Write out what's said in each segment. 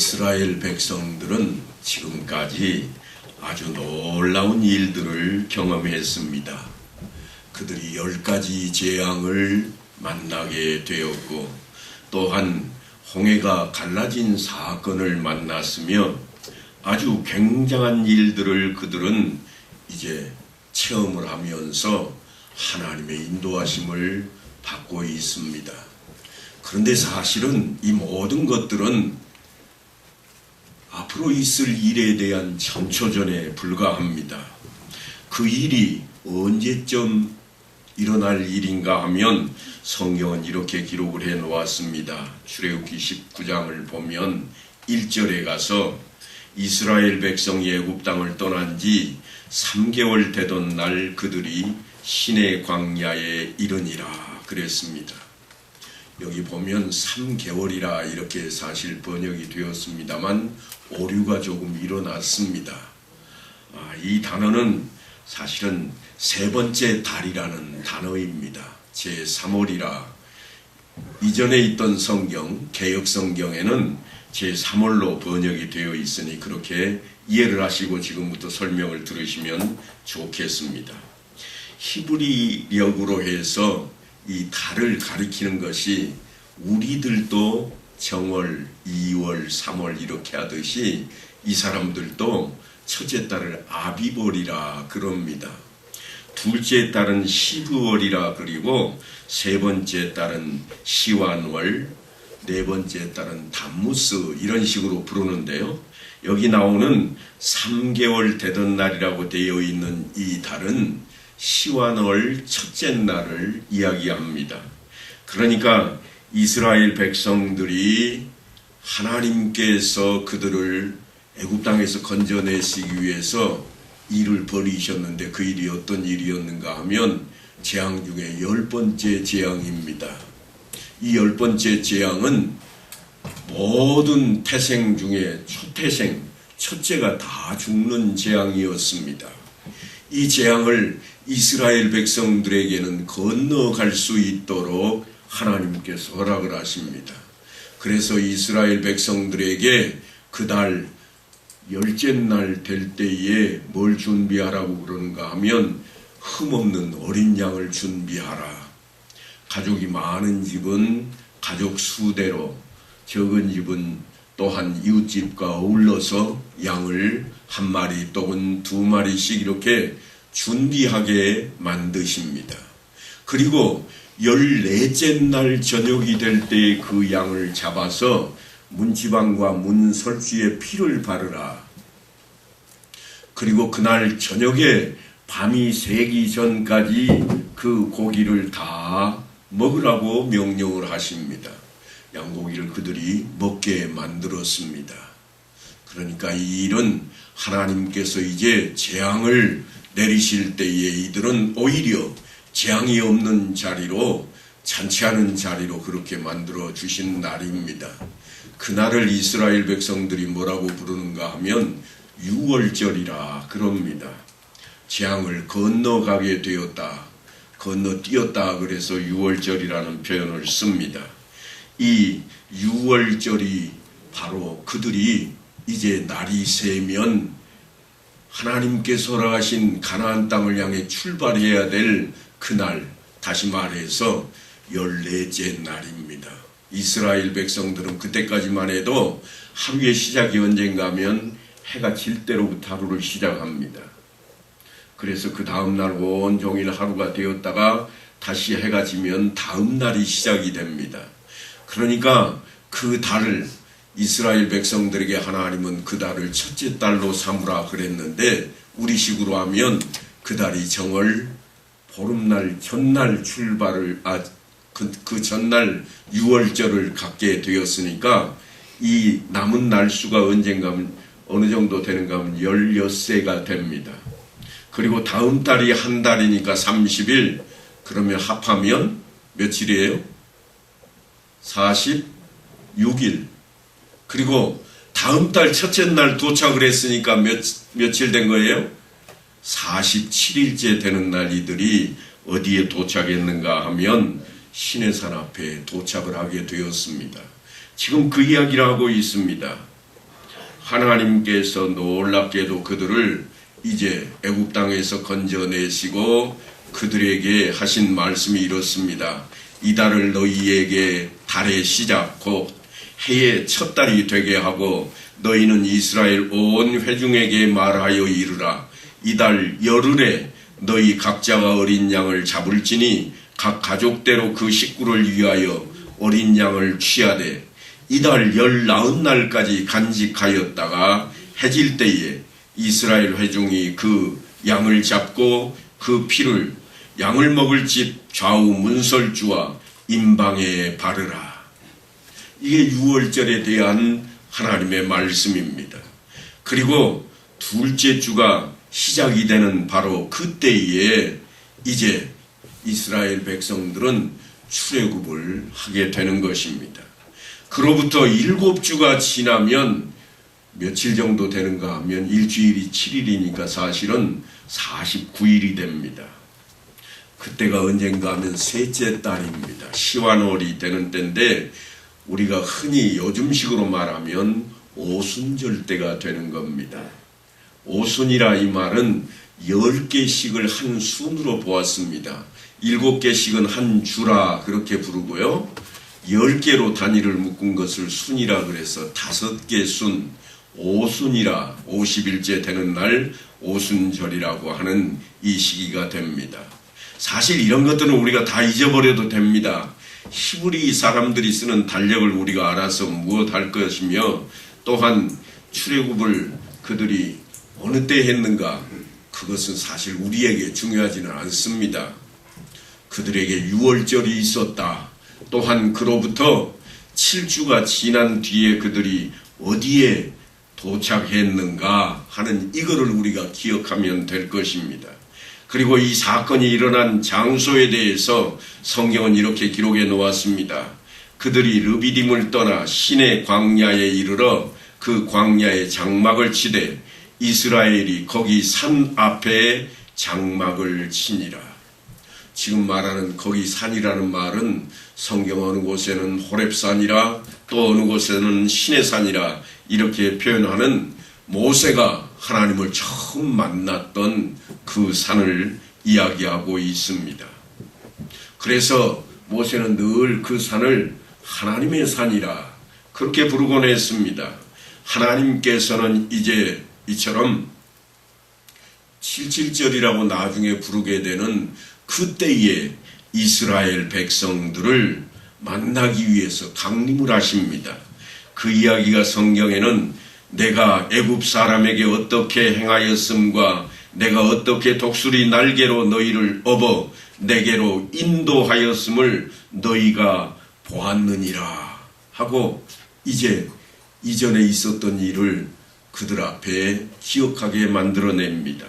이스라엘 백성들은 지금까지 아주 놀라운 일들을 경험했습니다. 그들이 10가지 재앙을 만나게 되었고, 또한 홍해가 갈라진 사건을 만났으며 아주 굉장한 일들을 그들은 이제 체험을 하면서 하나님의 인도하심을 받고 있습니다. 그런데 사실은 이 모든 것들은 앞으로 있을 일에 대한 전초전에 불과합니다. 그 일이 언제쯤 일어날 일인가 하면 성경은 이렇게 기록을 해 놓았습니다. 출애굽기 19장을 보면 1절에 가서 이스라엘 백성이 애굽 땅을 떠난 지 3개월 되던 날 그들이 시내 광야에 이르니라 그랬습니다. 여기 보면 3개월이라 이렇게 사실 번역이 되었습니다만 오류가 조금 일어났습니다. 이 단어는 사실은 세 번째 달이라는 단어입니다. 제3월이라 이전에 있던 성경, 개역성경에는 제3월로 번역이 되어 있으니 그렇게 이해를 하시고 지금부터 설명을 들으시면 좋겠습니다. 히브리력으로 해서 이 달을 가리키는 것이 우리들도 정월, 2월, 3월 이렇게 하듯이 이 사람들도 첫째 달을 아비벌이라 그럽니다. 둘째 달은 시브월이라 그리고 세 번째 달은 시완월, 네 번째 달은 담무스 이런 식으로 부르는데요. 여기 나오는 3개월 되던 날이라고 되어 있는 이 달은 시완월 첫째 날을 이야기합니다. 그러니까 이스라엘 백성들이 하나님께서 그들을 애굽 땅에서 건져내시기 위해서 일을 벌이셨는데 그 일이 어떤 일이었는가 하면 재앙 중에 10번째 재앙입니다. 이 10번째 재앙은 모든 태생 중에 초태생, 첫째가 다 죽는 재앙이었습니다. 이 재앙을 이스라엘 백성들에게는 건너갈 수 있도록 하나님께서 허락을 하십니다. 그래서 이스라엘 백성들에게 그달 10째 날 될 때에 뭘 준비하라고 그러는가 하면 흠없는 어린 양을 준비하라. 가족이 많은 집은 가족 수대로, 적은 집은 또한 이웃집과 어울러서 양을 한 마리 또는 2마리씩 이렇게 준비하게 만드십니다. 그리고 14째 날 저녁이 될 때 그 양을 잡아서 문지방과 문설주에 피를 바르라. 그리고 그날 저녁에 밤이 새기 전까지 그 고기를 다 먹으라고 명령을 하십니다. 양고기를 그들이 먹게 만들었습니다. 그러니까 이 일은 하나님께서 이제 재앙을 내리실 때에 이들은 오히려 재앙이 없는 자리로, 잔치하는 자리로 그렇게 만들어 주신 날입니다. 그날을 이스라엘 백성들이 뭐라고 부르는가 하면 유월절이라 그럽니다. 재앙을 건너가게 되었다, 건너뛰었다 그래서 유월절이라는 표현을 씁니다. 이 유월절이 바로 그들이 이제 날이 새면 하나님께서 허락하신 가나안 땅을 향해 출발해야 될 그날, 다시 말해서 14째 날입니다. 이스라엘 백성들은 그때까지만 해도 하루의 시작이 언젠가 하면 해가 질 때로부터 하루를 시작합니다. 그래서 그 다음날 온종일 하루가 되었다가 다시 해가 지면 다음 날이 시작이 됩니다. 그러니까 그 달을 이스라엘 백성들에게 하나님은 그 달을 첫째 달로 삼으라 그랬는데 우리식으로 하면 그 달이 정월 보름날 전날 출발을 그 전날 유월절을 갖게 되었으니까 이 남은 날수가 언젠가 하면 어느 정도 되는가 하면 16세가 됩니다. 그리고 다음 달이 한 달이니까 30일, 그러면 합하면 며칠이에요? 46일. 그리고 다음 달 첫째 날 도착을 했으니까 며칠 된 거예요? 47일째 되는 날 이들이 어디에 도착했는가 하면 시내산 앞에 도착을 하게 되었습니다. 지금 그 이야기를 하고 있습니다. 하나님께서 놀랍게도 그들을 이제 애굽 땅에서 건져내시고 그들에게 하신 말씀이 이렇습니다. 이달을 너희에게 달의 시작 곧 해의 첫 달이 되게 하고 너희는 이스라엘 온 회중에게 말하여 이르라. 이달 열흘에 너희 각자가 어린 양을 잡을지니 각 가족대로 그 식구를 위하여 어린 양을 취하되 이달 19날까지 간직하였다가 해질 때에 이스라엘 회중이 그 양을 잡고 그 피를 양을 먹을 집 좌우 문설주와 임방에 바르라. 이게 유월절에 대한 하나님의 말씀입니다. 그리고 둘째 주가 시작이 되는 바로 그때에 이제 이스라엘 백성들은 출애굽을 하게 되는 것입니다. 그로부터 7주가 지나면 며칠 정도 되는가 하면 일주일이 7일이니까 사실은 49일이 됩니다. 그때가 언젠가 하면 셋째 달입니다. 시완월이 되는 때인데 우리가 흔히 요즘식으로 말하면 오순절 때가 되는 겁니다. 오순이라 이 말은 10개씩을 한 순으로 보았습니다. 7개씩은 한 주라 그렇게 부르고요. 10개로 단위를 묶은 것을 순이라 그래서 5개 순, 오순이라 50일째 되는 날 오순절이라고 하는 이 시기가 됩니다. 사실 이런 것들은 우리가 다 잊어버려도 됩니다. 히브리 사람들이 쓰는 달력을 우리가 알아서 무엇할 것이며 또한 출애굽을 그들이 어느 때 했는가 그것은 사실 우리에게 중요하지는 않습니다. 그들에게 유월절이 있었다. 또한 그로부터 7주가 지난 뒤에 그들이 어디에 도착했는가 하는 이거를 우리가 기억하면 될 것입니다. 그리고 이 사건이 일어난 장소에 대해서 성경은 이렇게 기록해 놓았습니다. 그들이 르비딤을 떠나 시내 광야에 이르러 그 광야에 장막을 치되 이스라엘이 거기 산 앞에 장막을 치니라. 지금 말하는 거기 산이라는 말은 성경 어느 곳에는 호렙산이라 또 어느 곳에는 시내산이라 이렇게 표현하는 모세가 하나님을 처음 만났던 그 산을 이야기하고 있습니다. 그래서 모세는 늘 그 산을 하나님의 산이라 그렇게 부르곤 했습니다. 하나님께서는 이제 이처럼 77절이라고 나중에 부르게 되는 그때에 이스라엘 백성들을 만나기 위해서 강림을 하십니다. 그 이야기가 성경에는 내가 애굽 사람에게 어떻게 행하였음과 내가 어떻게 독수리 날개로 너희를 업어 내게로 인도하였음을 너희가 보았느니라 하고 이제 이전에 있었던 일을 그들 앞에 기억하게 만들어냅니다.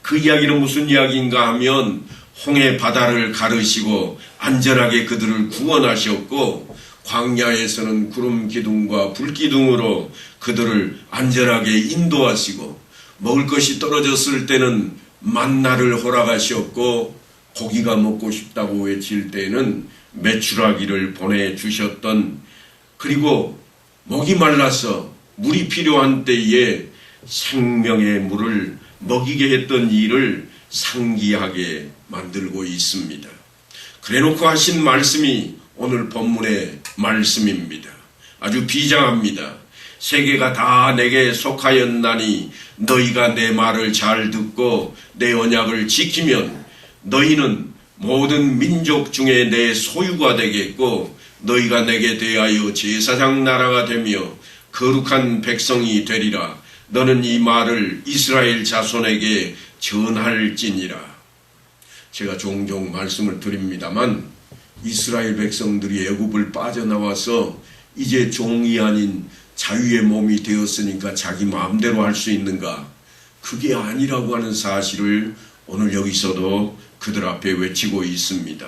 그 이야기는 무슨 이야기인가 하면 홍해 바다를 가르시고 안전하게 그들을 구원하셨고 광야에서는 구름 기둥과 불 기둥으로 그들을 안전하게 인도하시고 먹을 것이 떨어졌을 때는 만나를 허락하셨고 고기가 먹고 싶다고 외칠 때에는 메추라기를 보내주셨던 그리고 목이 말라서 물이 필요한 때에 생명의 물을 먹이게 했던 일을 상기하게 만들고 있습니다. 그래놓고 하신 말씀이 오늘 본문의 말씀입니다. 아주 비장합니다. 세계가 다 내게 속하였나니 너희가 내 말을 잘 듣고 내 언약을 지키면 너희는 모든 민족 중에 내 소유가 되겠고 너희가 내게 대하여 제사장 나라가 되며 거룩한 백성이 되리라. 너는 이 말을 이스라엘 자손에게 전할지니라. 제가 종종 말씀을 드립니다만 이스라엘 백성들이 애굽을 빠져나와서 이제 종이 아닌 자유의 몸이 되었으니까 자기 마음대로 할 수 있는가? 그게 아니라고 하는 사실을 오늘 여기서도 그들 앞에 외치고 있습니다.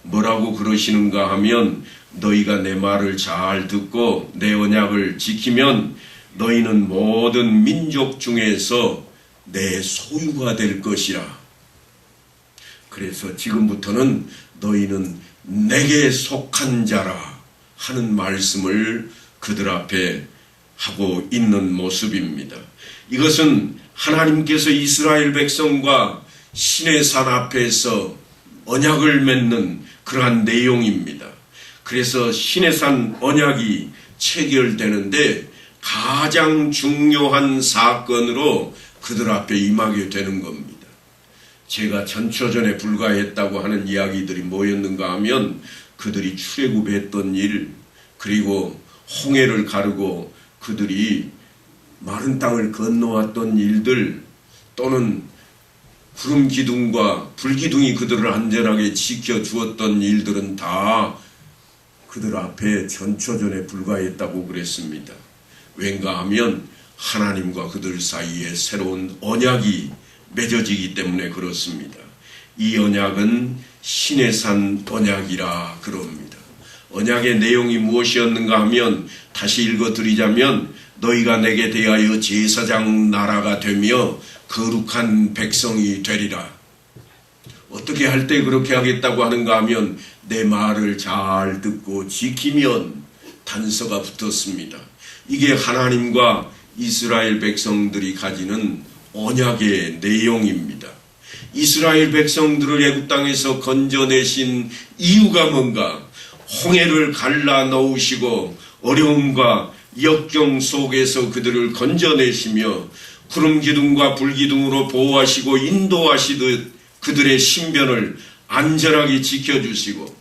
뭐라고 그러시는가 하면 너희가 내 말을 잘 듣고 내 언약을 지키면 너희는 모든 민족 중에서 내 소유가 될 것이라. 그래서 지금부터는 너희는 내게 속한 자라 하는 말씀을 그들 앞에 하고 있는 모습입니다. 이것은 하나님께서 이스라엘 백성과 시내산 앞에서 언약을 맺는 그러한 내용입니다. 그래서 시내산 언약이 체결되는데 가장 중요한 사건으로 그들 앞에 임하게 되는 겁니다. 제가 전초전에 불과했다고 하는 이야기들이 뭐였는가 하면 그들이 출애굽했던 일, 그리고 홍해를 가르고 그들이 마른 땅을 건너왔던 일들, 또는 구름 기둥과 불 기둥이 그들을 안전하게 지켜주었던 일들은 다 그들 앞에 전초전에 불과했다고 그랬습니다. 왠가 하면 하나님과 그들 사이에 새로운 언약이 맺어지기 때문에 그렇습니다. 이 언약은 시내산 언약이라 그럽니다. 언약의 내용이 무엇이었는가 하면 다시 읽어드리자면 너희가 내게 대하여 제사장 나라가 되며 거룩한 백성이 되리라. 어떻게 할 때 그렇게 하겠다고 하는가 하면 내 말을 잘 듣고 지키면 단서가 붙었습니다. 이게 하나님과 이스라엘 백성들이 가지는 언약의 내용입니다. 이스라엘 백성들을 애굽 땅에서 건져내신 이유가 뭔가? 홍해를 갈라 놓으시고 어려움과 역경 속에서 그들을 건져내시며 구름 기둥과 불 기둥으로 보호하시고 인도하시듯 그들의 신변을 안전하게 지켜주시고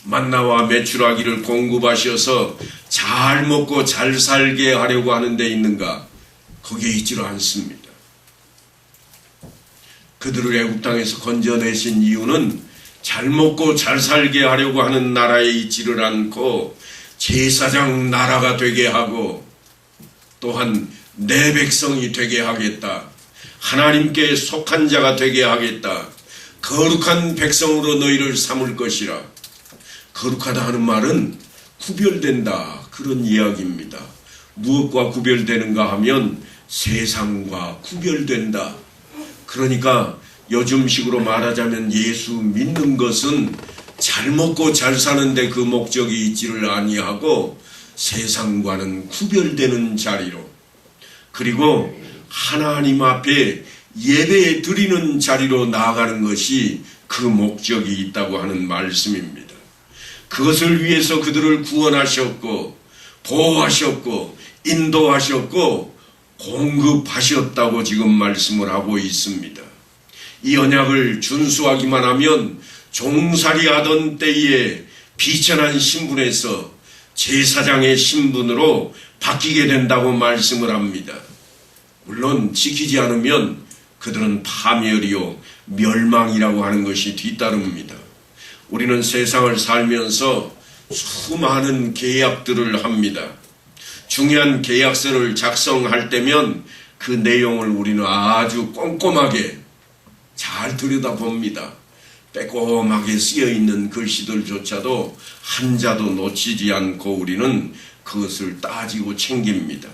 만나와 메추라기를 공급하셔서 잘 먹고 잘 살게 하려고 하는 데 있는가? 거기에 있지를 않습니다. 그들을 애굽 땅에서 건져내신 이유는 잘 먹고 잘 살게 하려고 하는 나라에 있지를 않고 제사장 나라가 되게 하고 또한 내 백성이 되게 하겠다. 하나님께 속한 자가 되게 하겠다. 거룩한 백성으로 너희를 삼을 것이라. 거룩하다 하는 말은 구별된다, 그런 이야기입니다. 무엇과 구별되는가 하면 세상과 구별된다. 그러니까 요즘식으로 말하자면 예수 믿는 것은 잘 먹고 잘 사는데 그 목적이 있지를 아니하고 세상과는 구별되는 자리로, 그리고 하나님 앞에 예배 드리는 자리로 나아가는 것이 그 목적이 있다고 하는 말씀입니다. 그것을 위해서 그들을 구원하셨고 보호하셨고 인도하셨고 공급하셨다고 지금 말씀을 하고 있습니다. 이 언약을 준수하기만 하면 종살이 하던 때에 비천한 신분에서 제사장의 신분으로 바뀌게 된다고 말씀을 합니다. 물론 지키지 않으면 그들은 파멸이요 멸망이라고 하는 것이 뒤따릅니다. 우리는 세상을 살면서 수많은 계약들을 합니다. 중요한 계약서를 작성할 때면 그 내용을 우리는 아주 꼼꼼하게 잘 들여다봅니다. 빼꼼하게 쓰여있는 글씨들조차도 한자도 놓치지 않고 우리는 그것을 따지고 챙깁니다.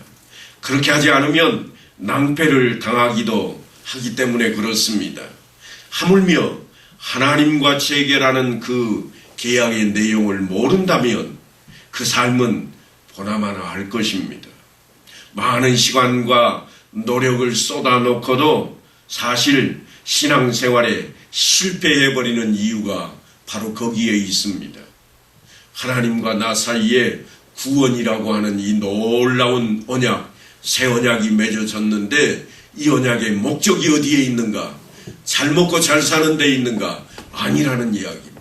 그렇게 하지 않으면 낭패를 당하기도 하기 때문에 그렇습니다. 하물며 하나님과 체결하는 그 계약의 내용을 모른다면 그 삶은 보나마나 할 것입니다. 많은 시간과 노력을 쏟아놓고도 사실 신앙생활에 실패해버리는 이유가 바로 거기에 있습니다. 하나님과 나 사이에 구원이라고 하는 이 놀라운 언약, 새 언약이 맺어졌는데 이 언약의 목적이 어디에 있는가? 잘 먹고 잘 사는 데 있는가? 아니라는 이야기입니다.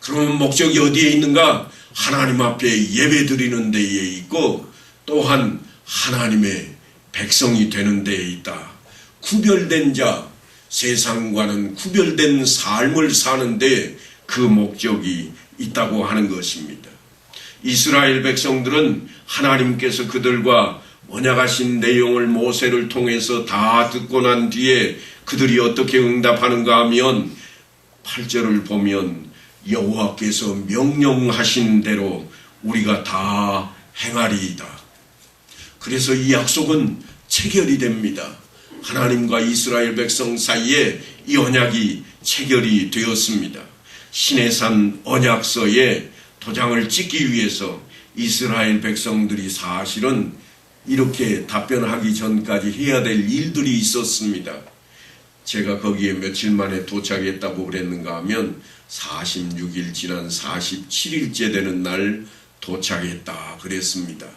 그러면 목적이 어디에 있는가? 하나님 앞에 예배 드리는 데에 있고 또한 하나님의 백성이 되는 데에 있다. 구별된 자, 세상과는 구별된 삶을 사는데 그 목적이 있다고 하는 것입니다. 이스라엘 백성들은 하나님께서 그들과 언약하신 내용을 모세를 통해서 다 듣고 난 뒤에 그들이 어떻게 응답하는가 하면 8절을 보면 여호와께서 명령하신 대로 우리가 다 행하리이다. 그래서 이 약속은 체결이 됩니다. 하나님과 이스라엘 백성 사이에 이 언약이 체결이 되었습니다. 시내산 언약서에 도장을 찍기 위해서 이스라엘 백성들이 사실은 이렇게 답변하기 전까지 해야 될 일들이 있었습니다. 제가 거기에 며칠 만에 도착했다고 그랬는가 하면 46일 지난 47일째 되는 날 도착했다 그랬습니다.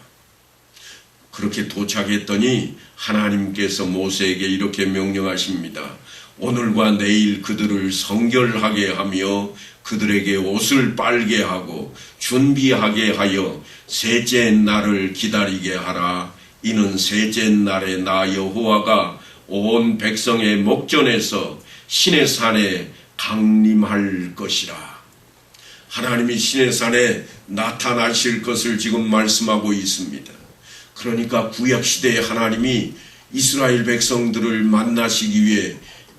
그렇게 도착했더니 하나님께서 모세에게 이렇게 명령하십니다. 오늘과 내일 그들을 성결하게 하며 그들에게 옷을 빨게 하고 준비하게 하여 셋째 날을 기다리게 하라. 이는 셋째 날에 나 여호와가 온 백성의 목전에서 신의 산에 강림할 것이라. 하나님이 신의 산에 나타나실 것을 지금 말씀하고 있습니다. 그러니까 구약시대에 하나님이 이스라엘 백성들을 만나시기 위해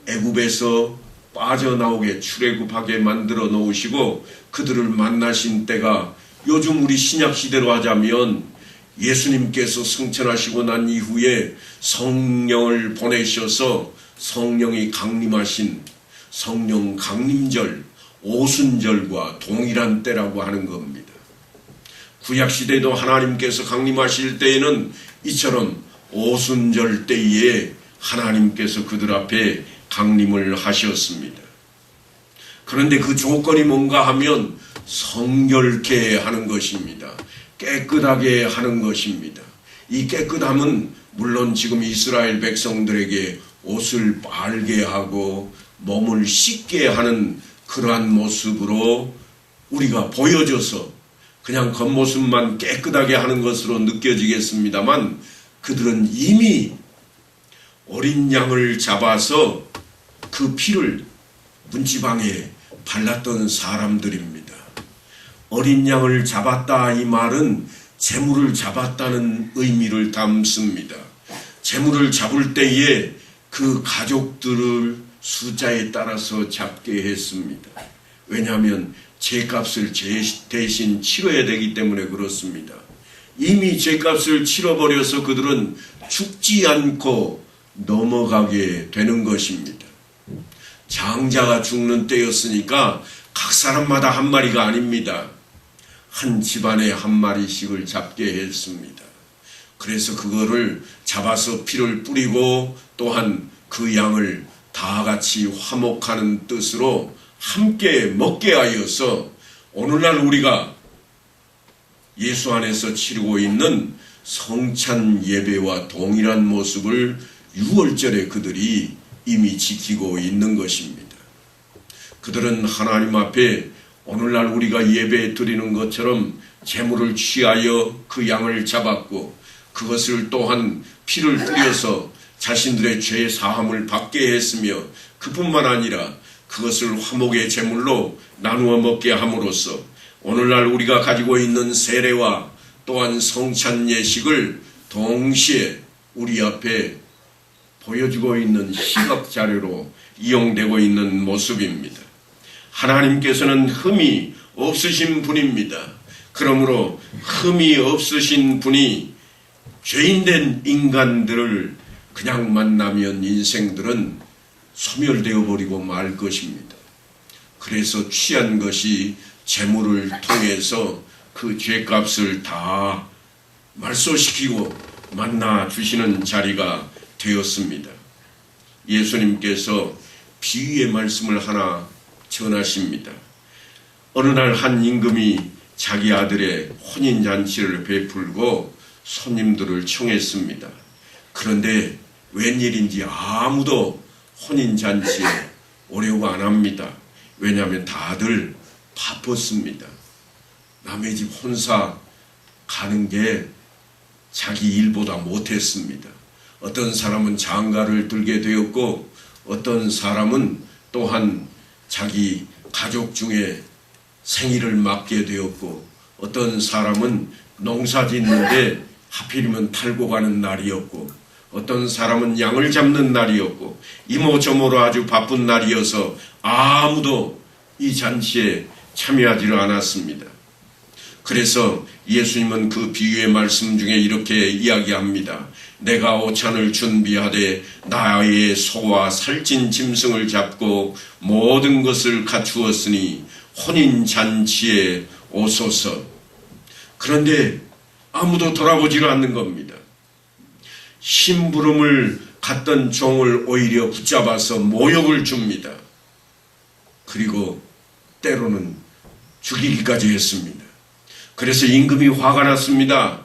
애굽에서 빠져나오게 출애굽하게 만들어 놓으시고 그들을 만나신 때가 요즘 우리 신약시대로 하자면 예수님께서 승천하시고 난 이후에 성령을 보내셔서 성령이 강림하신 성령 강림절, 오순절과 동일한 때라고 하는 겁니다. 구약시대도 하나님께서 강림하실 때에는 이처럼 오순절 때에 하나님께서 그들 앞에 강림을 하셨습니다. 그런데 그 조건이 뭔가 하면 성결케 하는 것입니다. 깨끗하게 하는 것입니다. 이 깨끗함은 물론 지금 이스라엘 백성들에게 옷을 빨게 하고 몸을 씻게 하는 그러한 모습으로 우리가 보여져서 그냥 겉모습만 깨끗하게 하는 것으로 느껴지겠습니다만 그들은 이미 어린 양을 잡아서 그 피를 문지방에 발랐던 사람들입니다. 어린 양을 잡았다 이 말은 제물을 잡았다는 의미를 담습니다. 제물을 잡을 때에 그 가족들을 숫자에 따라서 잡게 했습니다. 왜냐하면 죄값을 대신 치러야 되기 때문에 그렇습니다. 이미 죄값을 치러버려서 그들은 죽지 않고 넘어가게 되는 것입니다. 장자가 죽는 때였으니까 각 사람마다 한 마리가 아닙니다. 한 집안에 한 마리씩을 잡게 했습니다. 그래서 그거를 잡아서 피를 뿌리고 또한 그 양을 다 같이 화목하는 뜻으로 함께 먹게 하여서 오늘날 우리가 예수 안에서 치르고 있는 성찬 예배와 동일한 모습을 6월절에 그들이 이미 지키고 있는 것입니다. 그들은 하나님 앞에 오늘날 우리가 예배 드리는 것처럼 제물을 취하여 그 양을 잡았고 그것을 또한 피를 뿌려서 자신들의 죄 사함을 받게 했으며 그뿐만 아니라 그것을 화목의 제물로 나누어 먹게 함으로써 오늘날 우리가 가지고 있는 세례와 또한 성찬 예식을 동시에 우리 앞에 보여주고 있는 시각 자료로 이용되고 있는 모습입니다. 하나님께서는 흠이 없으신 분입니다. 그러므로 흠이 없으신 분이 죄인된 인간들을 그냥 만나면 인생들은 소멸되어 버리고 말 것입니다. 그래서 취한 것이 제물을 통해서 그 죄값을 다 말소시키고 만나 주시는 자리가 되었습니다. 예수님께서 비유의 말씀을 하나 전하십니다. 어느 날 한 임금이 자기 아들의 혼인잔치를 베풀고 손님들을 청했습니다. 그런데 웬일인지 아무도 혼인잔치에 오려고 안 합니다. 왜냐하면 다들 바빴습니다. 남의 집 혼사 가는 게 자기 일보다 못했습니다. 어떤 사람은 장가를 들게 되었고 어떤 사람은 또한 자기 가족 중에 생일을 맞게 되었고 어떤 사람은 농사 짓는데 하필이면 탈고 가는 날이었고 어떤 사람은 양을 잡는 날이었고 이모저모로 아주 바쁜 날이어서 아무도 이 잔치에 참여하지를 않았습니다. 그래서 예수님은 그 비유의 말씀 중에 이렇게 이야기합니다. 내가 오찬을 준비하되 나의 소와 살찐 짐승을 잡고 모든 것을 갖추었으니 혼인잔치에 오소서. 그런데 아무도 돌아보지를 않는 겁니다. 심부름을 갔던 종을 오히려 붙잡아서 모욕을 줍니다. 그리고 때로는 죽이기까지 했습니다. 그래서 임금이 화가 났습니다.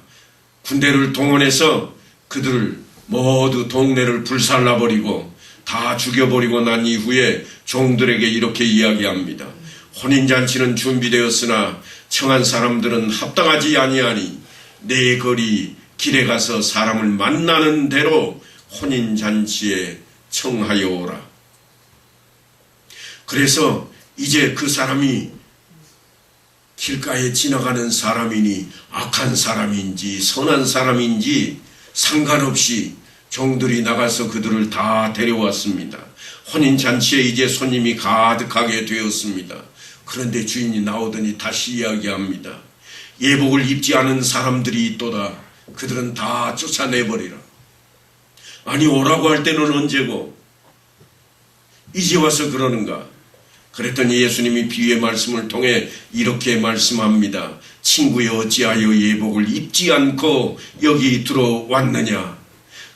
군대를 동원해서 그들을 모두 동네를 불살라버리고 다 죽여버리고 난 이후에 종들에게 이렇게 이야기합니다. 혼인잔치는 준비되었으나 청한 사람들은 합당하지 아니하니 내 거리 길에 가서 사람을 만나는 대로 혼인잔치에 청하여 오라. 그래서 이제 그 사람이 길가에 지나가는 사람이니 악한 사람인지 선한 사람인지 상관없이 종들이 나가서 그들을 다 데려왔습니다. 혼인잔치에 이제 손님이 가득하게 되었습니다. 그런데 주인이 나오더니 다시 이야기합니다. 예복을 입지 않은 사람들이 있도다. 그들은 다 쫓아내버리라. 아니, 오라고 할 때는 언제고 이제 와서 그러는가? 그랬더니 예수님이 비유의 말씀을 통해 이렇게 말씀합니다. 친구여, 어찌하여 예복을 입지 않고 여기 들어왔느냐?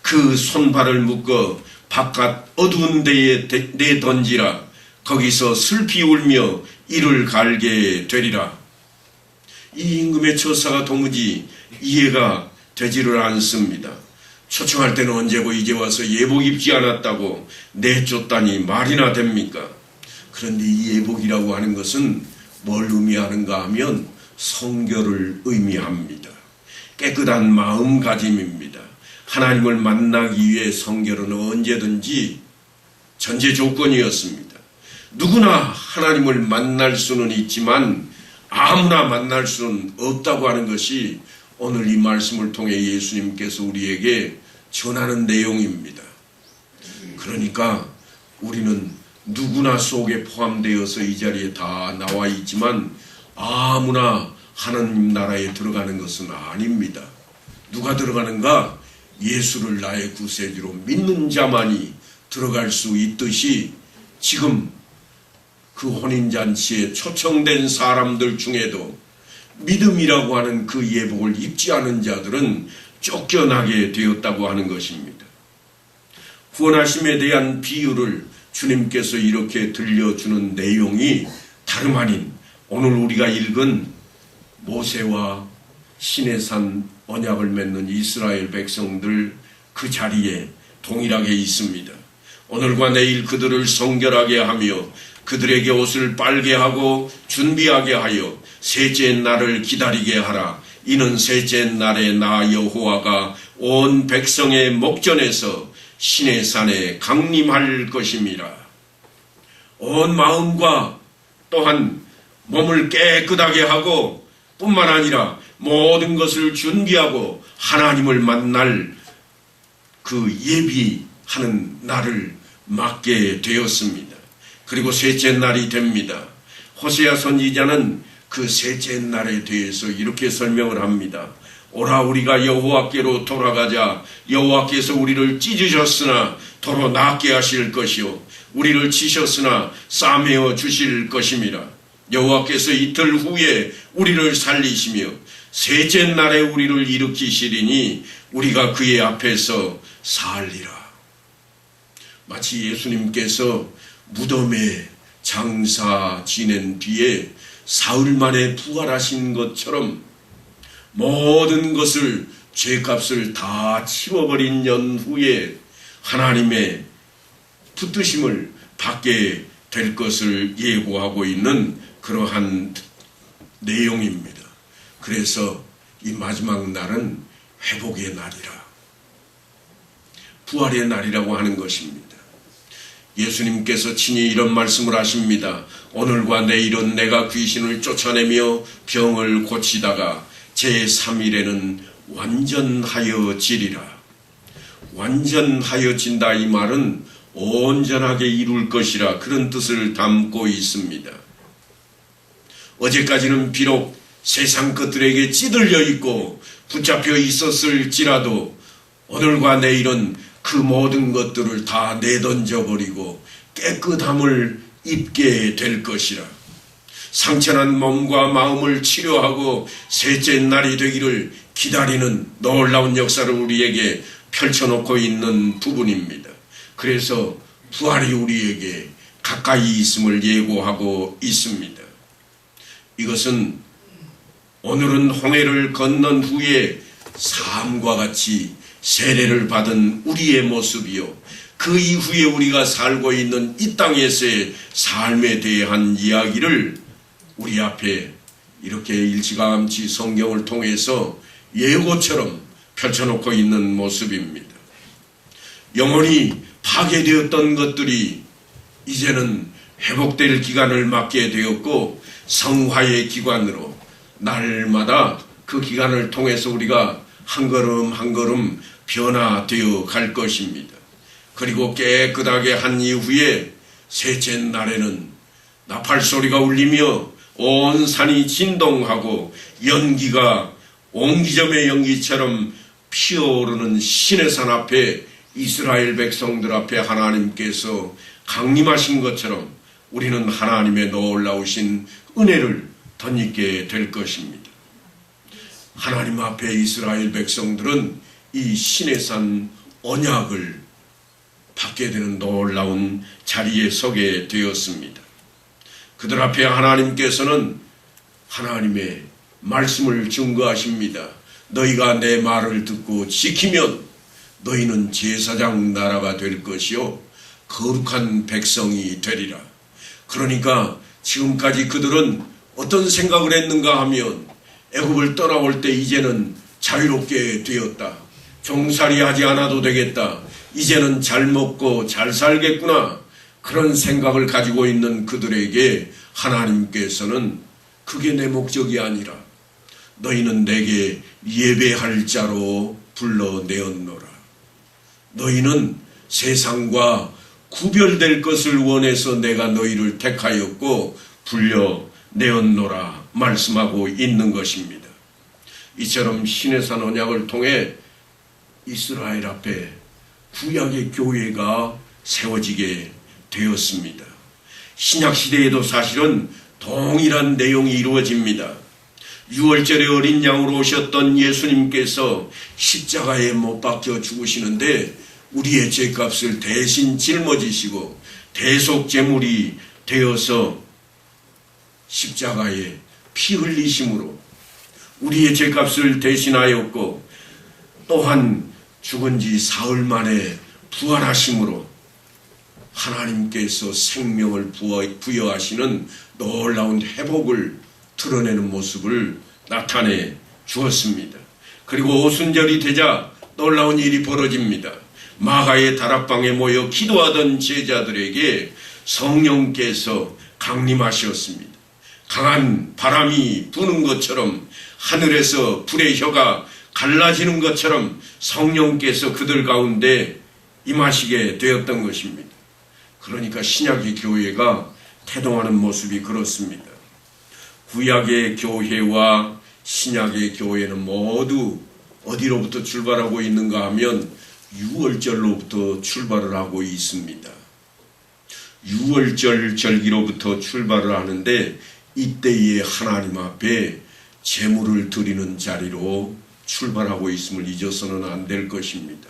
그 손발을 묶어 바깥 어두운 데에 내던지라. 거기서 슬피 울며 이를 갈게 되리라. 이 임금의 처사가 도무지 이해가 되지를 않습니다. 초청할 때는 언제고 이제 와서 예복 입지 않았다고 내쫓다니 말이나 됩니까? 그런데 이 예복이라고 하는 것은 뭘 의미하는가 하면 성결을 의미합니다. 깨끗한 마음가짐입니다. 하나님을 만나기 위해 성결은 언제든지 전제 조건이었습니다. 누구나 하나님을 만날 수는 있지만 아무나 만날 수는 없다고 하는 것이 오늘 이 말씀을 통해 예수님께서 우리에게 전하는 내용입니다. 그러니까 우리는 누구나 속에 포함되어서 이 자리에 다 나와 있지만 아무나 하나님 나라에 들어가는 것은 아닙니다. 누가 들어가는가? 예수를 나의 구세주로 믿는 자만이 들어갈 수 있듯이 지금 그 혼인잔치에 초청된 사람들 중에도 믿음이라고 하는 그 예복을 입지 않은 자들은 쫓겨나게 되었다고 하는 것입니다. 구원하심에 대한 비유를 주님께서 이렇게 들려주는 내용이 다름 아닌 오늘 우리가 읽은 모세와 시내산 언약을 맺는 이스라엘 백성들 그 자리에 동일하게 있습니다. 오늘과 내일 그들을 성결하게 하며 그들에게 옷을 빨게 하고 준비하게 하여 셋째 날을 기다리게 하라. 이는 셋째 날에 나 여호와가 온 백성의 목전에서 시내산에 강림할 것임이라. 온 마음과 또한 몸을 깨끗하게 하고 뿐만 아니라 모든 것을 준비하고 하나님을 만날 그 예비하는 날을 맞게 되었습니다. 그리고 셋째 날이 됩니다. 호세아 선지자는 그 셋째 날에 대해서 이렇게 설명을 합니다. 오라, 우리가 여호와께로 돌아가자. 여호와께서 우리를 찢으셨으나 도로 낫게 하실 것이요 우리를 치셨으나 싸매어 주실 것임이라. 여호와께서 이틀 후에 우리를 살리시며 셋째 날에 우리를 일으키시리니 우리가 그의 앞에서 살리라. 마치 예수님께서 무덤에 장사 지낸 뒤에 사흘 만에 부활하신 것처럼 모든 것을 죄값을 다 치워버린 연후에 하나님의 붙드심을 받게 될 것을 예고하고 있는 그러한 내용입니다. 그래서 이 마지막 날은 회복의 날이라, 부활의 날이라고 하는 것입니다. 예수님께서 친히 이런 말씀을 하십니다. 오늘과 내일은 내가 귀신을 쫓아내며 병을 고치다가 제3일에는 완전하여지리라. 완전하여진다, 이 말은 온전하게 이룰 것이라, 그런 뜻을 담고 있습니다. 어제까지는 비록 세상 것들에게 찌들려 있고 붙잡혀 있었을지라도 오늘과 내일은 그 모든 것들을 다 내던져 버리고 깨끗함을 입게 될 것이라. 상처난 몸과 마음을 치료하고 셋째 날이 되기를 기다리는 놀라운 역사를 우리에게 펼쳐놓고 있는 부분입니다. 그래서 부활이 우리에게 가까이 있음을 예고하고 있습니다. 이것은 오늘은 홍해를 건넌 후에 삶과 같이 세례를 받은 우리의 모습이요, 그 이후에 우리가 살고 있는 이 땅에서의 삶에 대한 이야기를 우리 앞에 이렇게 일찌감치 성경을 통해서 예고처럼 펼쳐놓고 있는 모습입니다. 영원히 파괴되었던 것들이 이제는 회복될 기간을 맞게 되었고, 성화의 기간으로 날마다 그 기간을 통해서 우리가 한 걸음 한 걸음 변화되어 갈 것입니다. 그리고 깨끗하게 한 이후에 셋째 날에는 나팔소리가 울리며 온 산이 진동하고 연기가 옹기점의 연기처럼 피어오르는 신의 산 앞에 이스라엘 백성들 앞에 하나님께서 강림하신 것처럼 우리는 하나님의 놀라우신 은혜를 덧입게 될 것입니다. 하나님 앞에 이스라엘 백성들은 이 신의 산 언약을 받게 되는 놀라운 자리에 서게 되었습니다. 그들 앞에 하나님께서는 하나님의 말씀을 증거하십니다. 너희가 내 말을 듣고 지키면 너희는 제사장 나라가 될 것이요 거룩한 백성이 되리라. 그러니까 지금까지 그들은 어떤 생각을 했는가 하면, 애굽을 떠나올 때 이제는 자유롭게 되었다, 종살이 하지 않아도 되겠다, 이제는 잘 먹고 잘 살겠구나, 그런 생각을 가지고 있는 그들에게 하나님께서는 그게 내 목적이 아니라 너희는 내게 예배할 자로 불러내었노라. 너희는 세상과 구별될 것을 원해서 내가 너희를 택하였고 불려내었노라 말씀하고 있는 것입니다. 이처럼 신의 산 언약을 통해 이스라엘 앞에 구약의 교회가 세워지게 되었습니다. 신약시대에도 사실은 동일한 내용이 이루어집니다. 6월절에 어린 양으로 오셨던 예수님께서 십자가에 못 박혀 죽으시는데 우리의 죄값을 대신 짊어지시고 대속제물이 되어서 십자가에 피 흘리심으로 우리의 죄값을 대신하였고, 또한 죽은 지 사흘 만에 부활하심으로 하나님께서 생명을 부여하시는 놀라운 회복을 드러내는 모습을 나타내 주었습니다. 그리고 오순절이 되자 놀라운 일이 벌어집니다. 마가의 다락방에 모여 기도하던 제자들에게 성령께서 강림하셨습니다. 강한 바람이 부는 것처럼, 하늘에서 불의 혀가 갈라지는 것처럼 성령께서 그들 가운데 임하시게 되었던 것입니다. 그러니까 신약의 교회가 태동하는 모습이 그렇습니다. 구약의 교회와 신약의 교회는 모두 어디로부터 출발하고 있는가 하면 6월절로부터 출발을 하고 있습니다. 6월절 절기로부터 출발을 하는데, 이때에 하나님 앞에 제물을 드리는 자리로 출발하고 있음을 잊어서는 안 될 것입니다.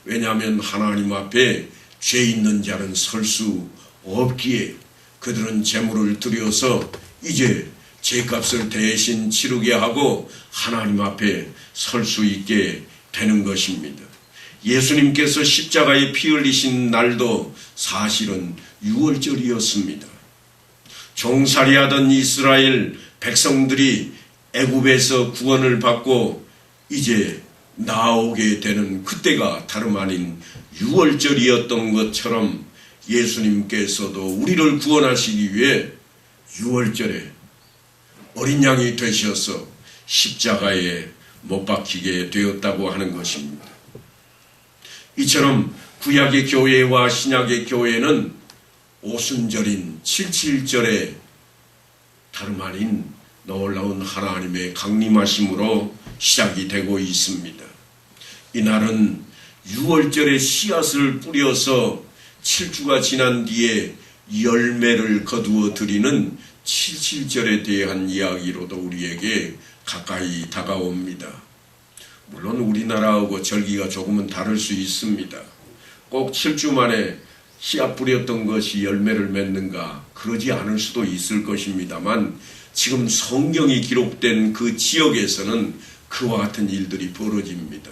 왜냐하면 하나님 앞에 죄 있는 자는 설 수 없기에 그들은 제물을 드려서 이제 죄값을 대신 치르게 하고 하나님 앞에 설 수 있게 되는 것입니다. 예수님께서 십자가에 피 흘리신 날도 사실은 6월절이었습니다. 종살이하던 이스라엘 백성들이 애굽에서 구원을 받고 이제 나오게 되는 그때가 다름 아닌 6월절이었던 것처럼 예수님께서도 우리를 구원하시기 위해 6월절에 어린 양이 되셔서 십자가에 못 박히게 되었다고 하는 것입니다. 이처럼 구약의 교회와 신약의 교회는 오순절인 77절에 다름 아닌 놀라운 하나님의 강림하심으로 시작이 되고 있습니다. 이날은 6월절에 씨앗을 뿌려서 7주가 지난 뒤에 열매를 거두어 드리는 7.7절에 대한 이야기로도 우리에게 가까이 다가옵니다. 물론 우리나라하고 절기가 조금은 다를 수 있습니다. 꼭 7주 만에 씨앗 뿌렸던 것이 열매를 맺는가, 그러지 않을 수도 있을 것입니다만 지금 성경이 기록된 그 지역에서는 그와 같은 일들이 벌어집니다.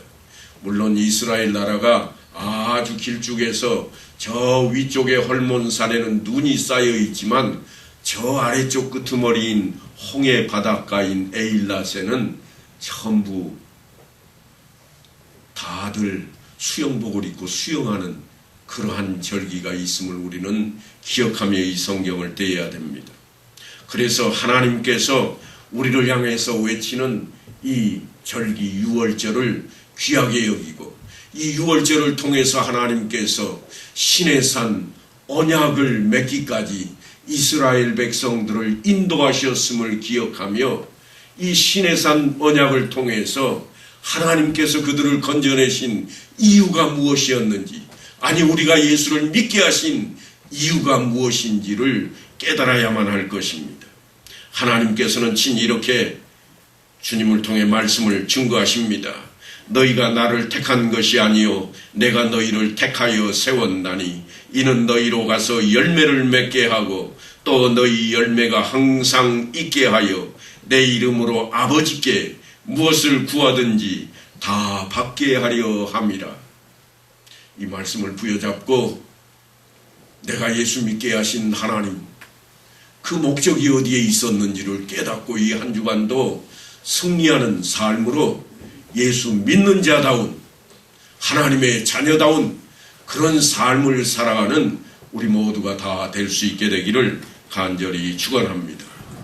물론 이스라엘 나라가 아주 길쭉해서 저 위쪽의 헐몬산에는 눈이 쌓여 있지만 저 아래쪽 끄트머리인 홍해 바닷가인 에일랏에는 전부 다들 수영복을 입고 수영하는 그러한 절기가 있음을 우리는 기억하며 이 성경을 떼어야 됩니다. 그래서 하나님께서 우리를 향해서 외치는 이 절기 유월절을 귀하게 여기고 이 유월절을 통해서 하나님께서 시내산 언약을 맺기까지 이스라엘 백성들을 인도하셨음을 기억하며 이 시내산 언약을 통해서 하나님께서 그들을 건져내신 이유가 무엇이었는지, 아니 우리가 예수를 믿게 하신 이유가 무엇인지를 깨달아야만 할 것입니다. 하나님께서는 친히 이렇게 주님을 통해 말씀을 증거하십니다. 너희가 나를 택한 것이 아니요 내가 너희를 택하여 세웠나니 이는 너희로 가서 열매를 맺게 하고 또 너희 열매가 항상 있게 하여 내 이름으로 아버지께 무엇을 구하든지 다 받게 하려 함이라. 이 말씀을 부여잡고 내가 예수 믿게 하신 하나님, 그 목적이 어디에 있었는지를 깨닫고 이 한 주간도 승리하는 삶으로 예수 믿는 자다운 하나님의 자녀다운 그런 삶을 살아가는 우리 모두가 다 될 수 있게 되기를 간절히 축원합니다.